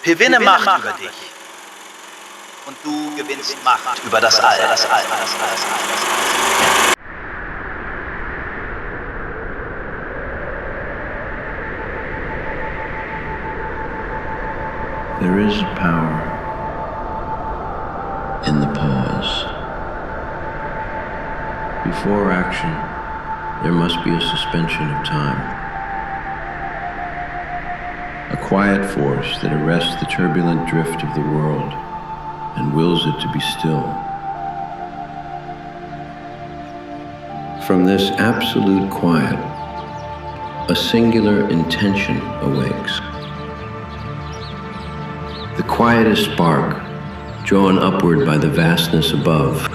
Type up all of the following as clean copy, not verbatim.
Gewinne Macht über dich. Und du gewinnst Macht über das All. There is power in the pause. Before action, there must be a suspension of time. A quiet force that arrests the turbulent drift of the world and wills it to be still. From this absolute quiet, a singular intention awakes. The quietest spark, drawn upward by the vastness above.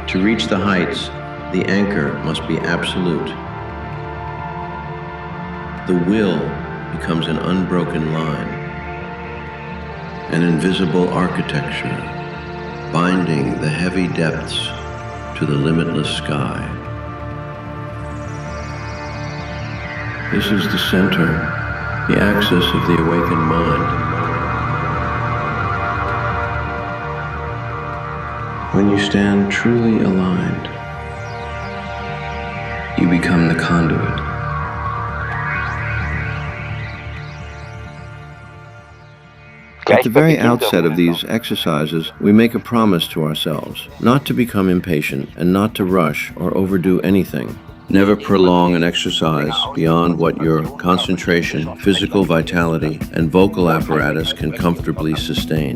To reach the heights, the anchor must be absolute. The will becomes an unbroken line, an invisible architecture, binding the heavy depths to the limitless sky. This is the center, the axis of the awakened mind. When you stand truly aligned, you become the conduit. At the very outset of these exercises, we make a promise to ourselves not to become impatient and not to rush or overdo anything. Never prolong an exercise beyond what your concentration, physical vitality, and vocal apparatus can comfortably sustain.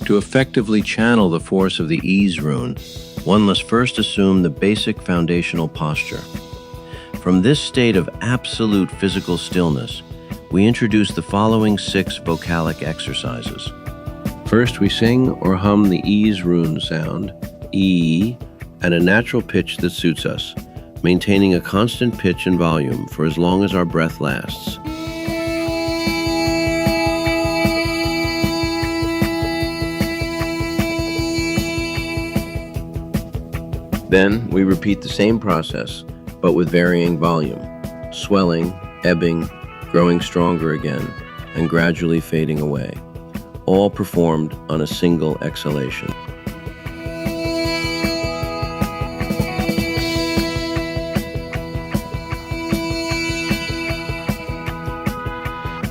To effectively channel the force of the IS Rune, one must first assume the basic foundational posture. From this state of absolute physical stillness, we introduce the following 6 vocalic exercises. First, we sing or hum the IS Rune sound, E, at a natural pitch that suits us, maintaining a constant pitch and volume for as long as our breath lasts. Then, we repeat the same process, but with varying volume, swelling, ebbing, growing stronger again, and gradually fading away, all performed on a single exhalation.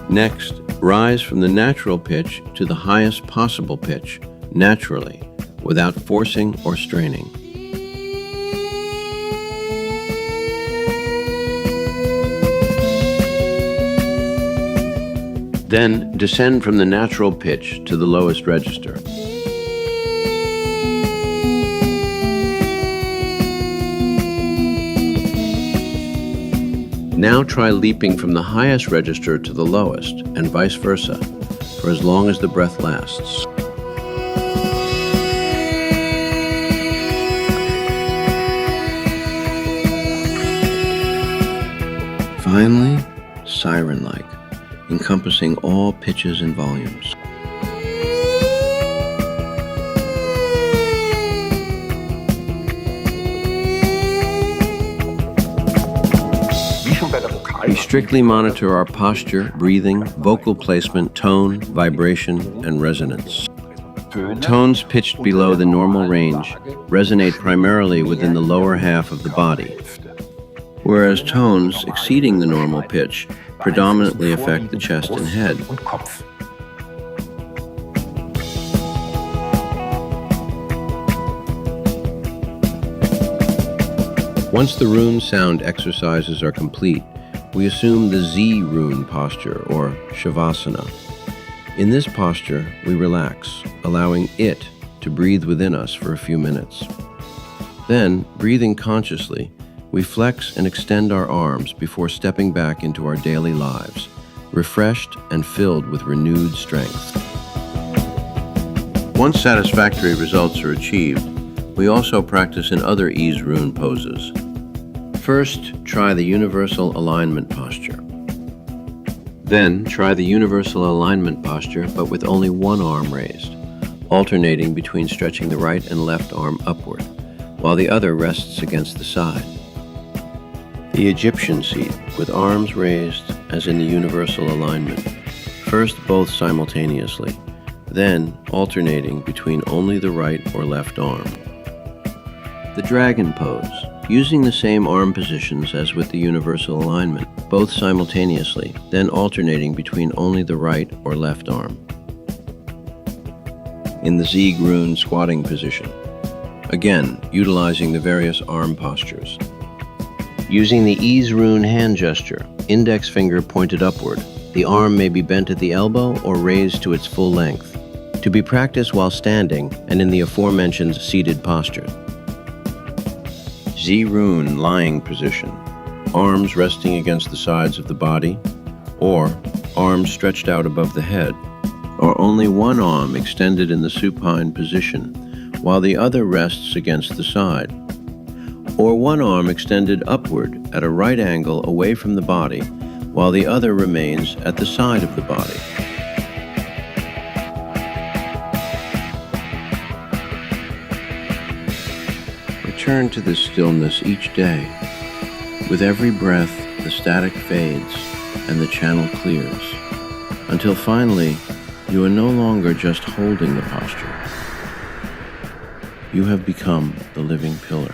Next, rise from the natural pitch to the highest possible pitch, naturally, without forcing or straining. Then descend from the natural pitch to the lowest register. Now try leaping from the highest register to the lowest, and vice versa, for as long as the breath lasts. Finally, siren-like, encompassing all pitches and volumes. We strictly monitor our posture, breathing, vocal placement, tone, vibration, and resonance. Tones pitched below the normal range resonate primarily within the lower half of the body, whereas tones exceeding the normal pitch predominantly affect the chest and head. Once the rune sound exercises are complete, we assume the SIE Rune Posture, or Shavasana. In this posture, we relax, allowing it to breathe within us for a few minutes. Then, breathing consciously, we flex and extend our arms before stepping back into our daily lives, refreshed and filled with renewed strength. Once satisfactory results are achieved, we also practice in other IS Rune poses. First, try the universal alignment posture. Then, try the universal alignment posture, but with only one arm raised, alternating between stretching the right and left arm upward, while the other rests against the side. The The Egyptian seat, with arms raised as in the universal alignment. First both simultaneously, then alternating between only the right or left arm. The dragon pose, using the same arm positions as with the universal alignment, both simultaneously, then alternating between only the right or left arm. In the SIE Rune squatting position, again utilizing the various arm postures. Using the IS Rune hand gesture, index finger pointed upward, the arm may be bent at the elbow or raised to its full length, to be practiced while standing and in the aforementioned seated posture. SIE Rune lying position, arms resting against the sides of the body, or arms stretched out above the head, or only one arm extended in the supine position while the other rests against the side, or one arm extended upward at a right angle away from the body while the other remains at the side of the body. Return to this stillness each day. With every breath, the static fades and the channel clears, until finally, you are no longer just holding the posture. You have become the living pillar.